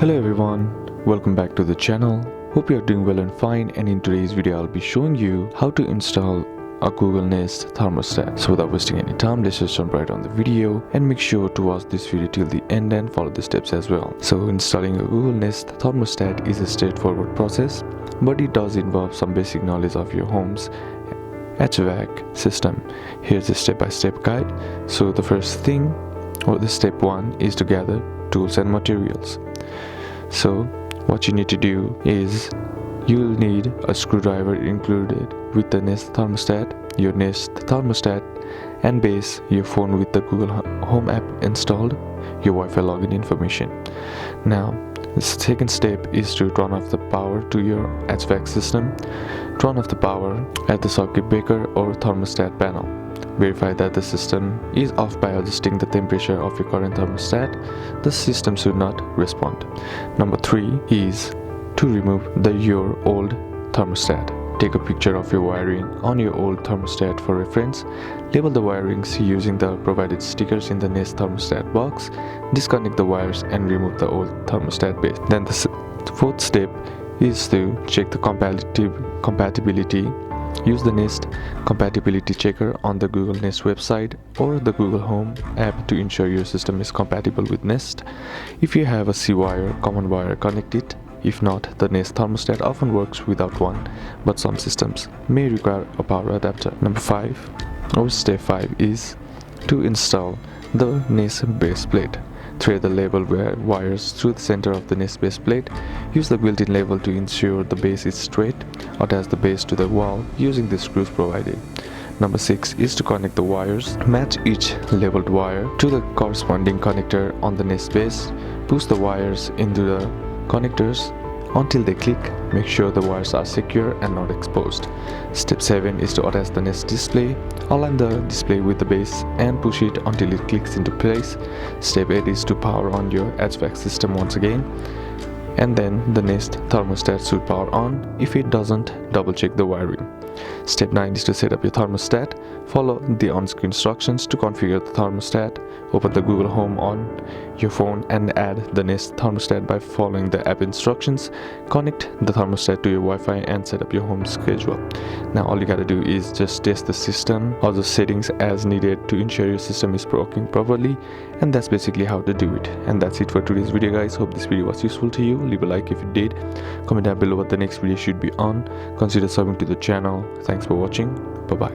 Hello everyone, welcome back to the channel. Hope you are doing well and fine, and in today's video I'll be showing you how to install a Google Nest Thermostat. So without wasting any time, let's just jump right on the video and make sure to watch this video till the end and follow the steps as well. So installing a Google Nest Thermostat is a straightforward process, but it does involve some basic knowledge of your home's HVAC system. Here's a step-by-step guide. So the first thing, or the step one, is to gather tools and materials. So what you need to do is you'll need a screwdriver included with the Nest Thermostat, your Nest Thermostat and base, your phone with the Google Home app installed, your Wi-Fi login information. Now the second step is to turn off the power to your HVAC system. Turn off the power at the circuit breaker or thermostat panel. Verify that the system is off by adjusting the temperature of your current thermostat. The system should not respond. Number 3 is to remove your old thermostat. Take a picture of your wiring on your old thermostat for reference. Label the wirings using the provided stickers in the Nest Thermostat box. Disconnect the wires and remove the old thermostat base. Then the fourth step is to check the compatibility. Use the Nest Compatibility Checker on the Google Nest website or the Google Home app to ensure your system is compatible with Nest. If you have a C-wire, common wire, connect it. If not, the Nest Thermostat often works without one, but some systems may require a power adapter. Number 5, or step 5, is to install the Nest base plate. Thread the label wires through the center of the Nest base plate. Use the built-in level to ensure the base is straight. Attach the base to the wall using the screws provided. Number 6 is to connect the wires. Match each labeled wire to the corresponding connector on the Nest base. Push the wires into the connectors until they click. Make sure the wires are secure and not exposed. Step 7 is to attach the Nest display. Align the display with the base and push it until it clicks into place. Step 8 is to power on your HVAC system once again, and then the Nest Thermostat should power on. If it doesn't, double check the wiring. Step 9 is to set up your thermostat. Follow the Unscrew instructions to configure the thermostat. Open the Google Home on your phone and add the Nest Thermostat by following the app instructions. Connect the thermostat to your Wi-Fi and set up your home schedule. Now all you gotta do is just test the system or the settings as needed to ensure your system is working properly, and that's basically how to do it. And that's it for today's video, guys. Hope this video was useful to you. Leave a like if it did. Comment down below what the next video should be on. Consider subbing to the channel. Thanks for watching. Bye bye.